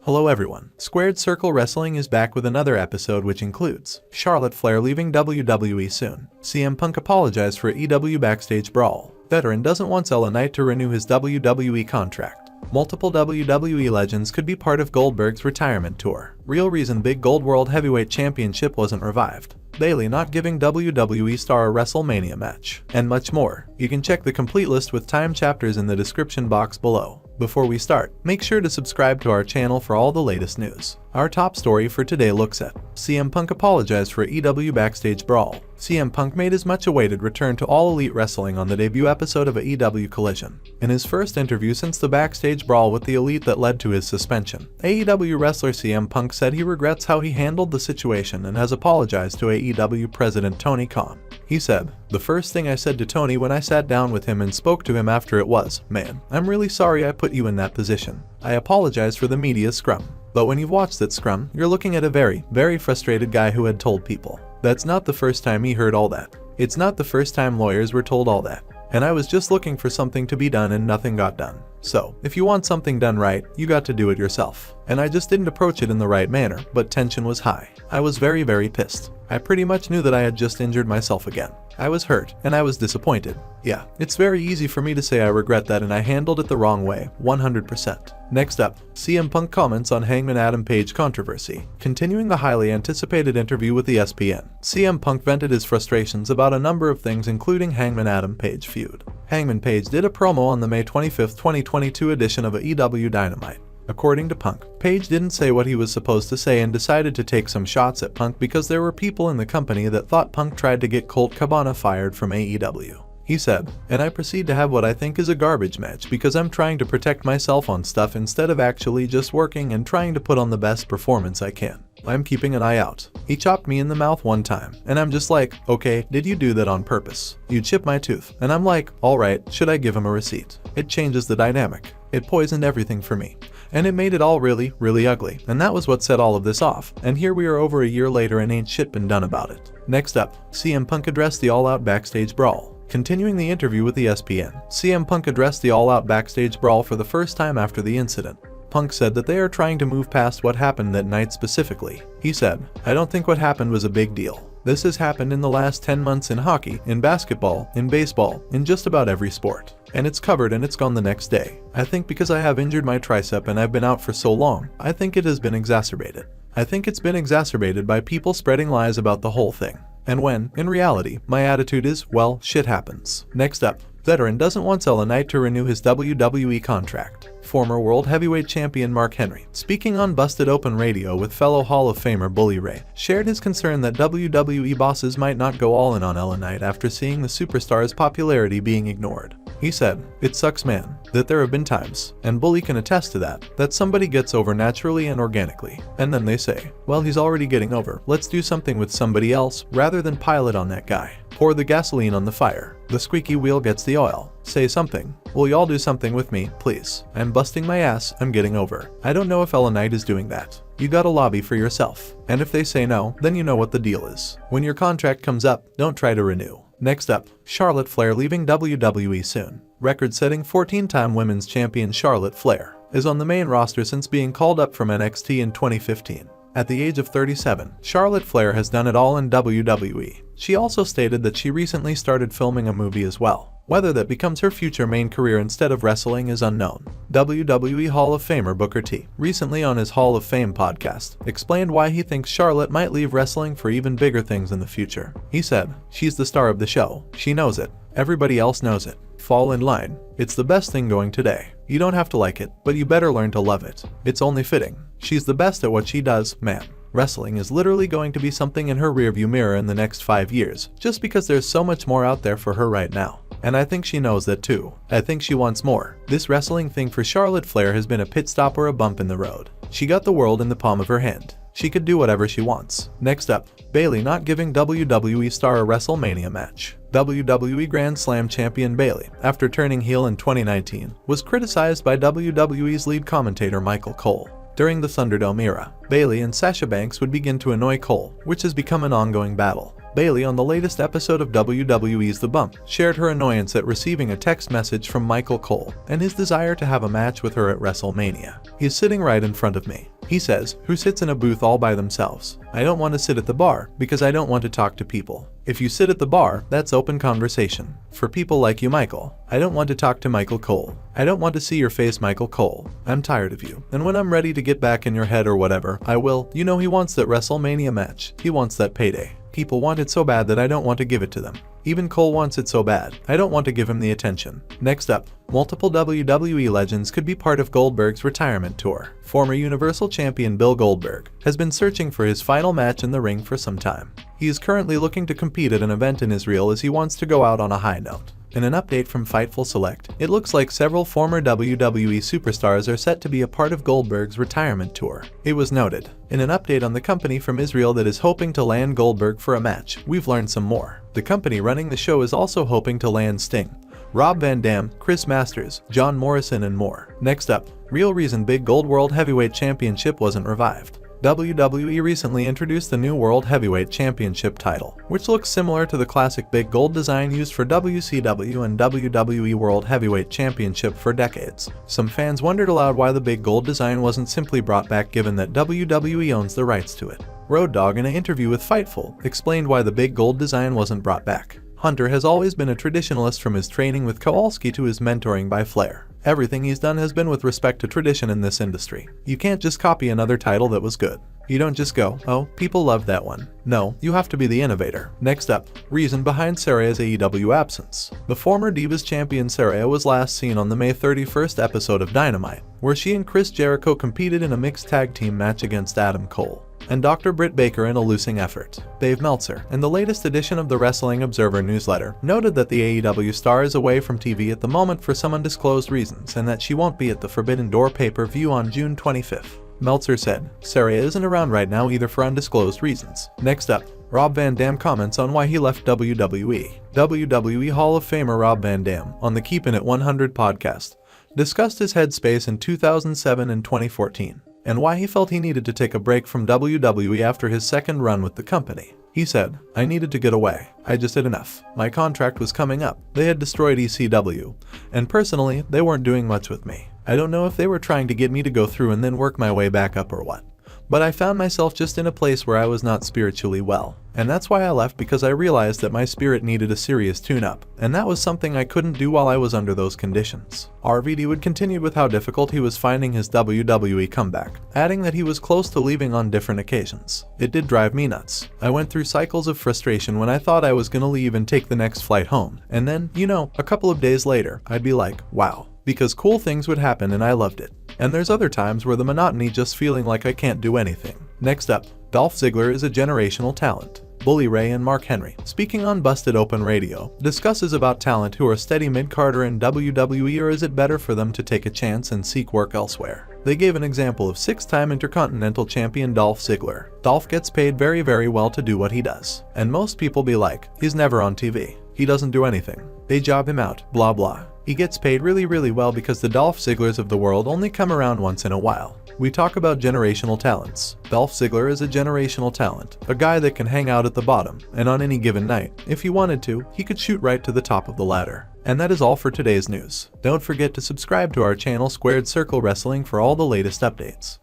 Hello everyone, SquaredCircle Wrestling is back with another episode which includes Charlotte Flair leaving WWE soon, CM Punk apologized for EW Backstage Brawl, veteran doesn't want LA Knight to renew his WWE contract, multiple WWE legends could be part of Goldberg's retirement tour, real reason Big Gold World Heavyweight Championship wasn't revived, Bayley not giving WWE star a WrestleMania match, and much more. You can check the complete list with time chapters in the description box below. Before we start, make sure to subscribe to our channel for all the latest news. Our top story for today looks at CM Punk apologized for EW Backstage Brawl. CM Punk made his much-awaited return to All Elite Wrestling on the debut episode of AEW Collision. In his first interview since the Backstage Brawl with the Elite that led to his suspension, AEW wrestler CM Punk said he regrets how he handled the situation and has apologized to AEW President Tony Khan. He said, "The first thing I said to Tony when I sat down with him and spoke to him after it was, man, I'm really sorry I put you in that position. I apologize for the media scrum. But when you've watched that scrum, you're looking at a very, very frustrated guy who had told people. That's not the first time he heard all that. It's not the first time lawyers were told all that. And I was just looking for something to be done and nothing got done. So, if you want something done right, you got to do it yourself. And I just didn't approach it in the right manner, but tension was high. I was very, very pissed. I pretty much knew that I had just injured myself again. I was hurt, and I was disappointed. Yeah, it's very easy for me to say I regret that and I handled it the wrong way, 100%. Next up, CM Punk comments on Hangman Adam Page controversy. Continuing the highly anticipated interview with the ESPN, CM Punk vented his frustrations about a number of things including Hangman Adam Page feud. Hangman Page did a promo on the May 25, 2022 edition of AEW Dynamite. According to Punk, Page didn't say what he was supposed to say and decided to take some shots at Punk because there were people in the company that thought Punk tried to get Colt Cabana fired from AEW. He said, "And I proceed to have what I think is a garbage match because I'm trying to protect myself on stuff instead of actually just working and trying to put on the best performance I can. I'm keeping an eye out. He chopped me in the mouth one time, and I'm just like, okay, did you do that on purpose? You chipped my tooth." And I'm like, alright, should I give him a receipt? It changes the dynamic. It poisoned everything for me. And it made it all really, really ugly. And that was what set all of this off. And here we are over a year later and ain't shit been done about it. Next up, CM Punk addressed the all-out backstage brawl. Continuing the interview with ESPN, CM Punk addressed the all-out backstage brawl for the first time after the incident. Punk said that they are trying to move past what happened that night specifically. He said, "I don't think what happened was a big deal. This has happened in the last 10 months in hockey, in basketball, in baseball, in just about every sport. And it's covered and it's gone the next day. I think because I have injured my tricep and I've been out for so long, I think it has been exacerbated. I think it's been exacerbated by people spreading lies about the whole thing. And when, in reality, my attitude is, well, shit happens." Next up, veteran doesn't want LA Knight to renew his WWE contract. Former World Heavyweight Champion Mark Henry, speaking on Busted Open Radio with fellow Hall of Famer Bully Ray, shared his concern that WWE bosses might not go all in on LA Knight after seeing the superstar's popularity being ignored. He said, "It sucks, man, that there have been times, and Bully can attest to that somebody gets over naturally and organically, and then they say, well, he's already getting over, let's do something with somebody else rather than pile it on that guy. Pour the gasoline on the fire. The squeaky wheel gets the oil. Say something. Will y'all do something with me, please? I'm busting my ass, I'm getting over. I don't know if LA Knight is doing that. You gotta lobby for yourself. And if they say no, then you know what the deal is. When your contract comes up, don't try to renew." Next up, Charlotte Flair leaving WWE soon. Record-setting 14-time women's champion Charlotte Flair is on the main roster since being called up from NXT in 2015. At the age of 37, Charlotte Flair has done it all in WWE. She also stated that she recently started filming a movie as well. Whether that becomes her future main career instead of wrestling is unknown. WWE Hall of Famer Booker T, recently on his Hall of Fame podcast, explained why he thinks Charlotte might leave wrestling for even bigger things in the future. He said, "She's the star of the show. She knows it. Everybody else knows it. Fall in line. It's the best thing going today. You don't have to like it, but you better learn to love it. It's only fitting. She's the best at what she does, man. Wrestling is literally going to be something in her rearview mirror in the next 5 years, just because there's so much more out there for her right now. And I think she knows that too. I think she wants more. This wrestling thing for Charlotte Flair has been a pit stop or a bump in the road. She got the world in the palm of her hand. She could do whatever she wants." Next up, Bayley not giving WWE star a WrestleMania match. WWE Grand Slam champion Bayley, after turning heel in 2019, was criticized by WWE's lead commentator Michael Cole. During the Thunderdome era, Bayley and Sasha Banks would begin to annoy Cole, which has become an ongoing battle. Bayley, on the latest episode of WWE's The Bump, shared her annoyance at receiving a text message from Michael Cole and his desire to have a match with her at WrestleMania. "He's sitting right in front of me. He says, who sits in a booth all by themselves. I don't want to sit at the bar because I don't want to talk to people. If you sit at the bar, that's open conversation. For people like you, Michael. I don't want to talk to Michael Cole. I don't want to see your face, Michael Cole. I'm tired of you. And when I'm ready to get back in your head or whatever, I will. You know he wants that WrestleMania match. He wants that payday. People want it so bad that I don't want to give it to them. Even Cole wants it so bad. I don't want to give him the attention. Next up, multiple WWE legends could be part of Goldberg's retirement tour. Former Universal Champion Bill Goldberg has been searching for his final match in the ring for some time. He is currently looking to compete at an event in Israel as he wants to go out on a high note. In an update from Fightful Select, it looks like several former WWE superstars are set to be a part of Goldberg's retirement tour. It was noted in an update on the company from Israel that is hoping to land Goldberg for a match. We've learned some more. The company running the show is also hoping to land Sting, Rob Van Dam, Chris Masters, John Morrison, and more. Next up, real reason Big Gold World Heavyweight Championship wasn't revived. WWE recently introduced the new World Heavyweight Championship title, which looks similar to the classic big gold design used for WCW and WWE World Heavyweight Championship for decades. Some fans wondered aloud why the big gold design wasn't simply brought back given that WWE owns the rights to it. Road Dogg, in an interview with Fightful, explained why the big gold design wasn't brought back. Hunter has always been a traditionalist from his training with Kowalski to his mentoring by Flair. Everything he's done has been with respect to tradition in this industry. You can't just copy another title that was good. You don't just go, oh, people loved that one. No, you have to be the innovator. Next up, reason behind Saraya's AEW absence. The former Divas champion Saraya was last seen on the May 31st episode of Dynamite, where she and Chris Jericho competed in a mixed tag team match against Adam Cole and Dr. Britt Baker in a losing effort. Dave Meltzer, in the latest edition of the Wrestling Observer newsletter, noted that the AEW star is away from TV at the moment for some undisclosed reasons and that she won't be at the Forbidden Door pay-per-view on June 25th. Meltzer said, Saraya isn't around right now either for undisclosed reasons. Next up, Rob Van Dam comments on why he left WWE. WWE Hall of Famer Rob Van Dam, on the Keepin' It 100 podcast, discussed his headspace in 2007 and 2014. And why he felt he needed to take a break from WWE after his second run with the company. He said, I needed to get away. I just had enough. My contract was coming up. They had destroyed ECW. And personally, they weren't doing much with me. I don't know if they were trying to get me to go through and then work my way back up or what. But I found myself just in a place where I was not spiritually well. And that's why I left, because I realized that my spirit needed a serious tune-up. And that was something I couldn't do while I was under those conditions. RVD would continue with how difficult he was finding his WWE comeback, adding that he was close to leaving on different occasions. It did drive me nuts. I went through cycles of frustration when I thought I was gonna leave and take the next flight home. And then, you know, a couple of days later, I'd be like, wow. Because cool things would happen and I loved it. And there's other times where the monotony just feeling like I can't do anything. Next up, Dolph Ziggler is a generational talent. Bully Ray and Mark Henry, speaking on Busted Open Radio, discusses about talent who are steady mid-carder in WWE, or is it better for them to take a chance and seek work elsewhere. They gave an example of six-time Intercontinental Champion Dolph Ziggler. Dolph gets paid very, very well to do what he does. And most people be like, he's never on TV. He doesn't do anything. They job him out, blah blah. He gets paid really, really well because the Dolph Zigglers of the world only come around once in a while. We talk about generational talents. Dolph Ziggler is a generational talent, a guy that can hang out at the bottom, and on any given night, if he wanted to, he could shoot right to the top of the ladder. And that is all for today's news. Don't forget to subscribe to our channel SquaredCircle Wrestling for all the latest updates.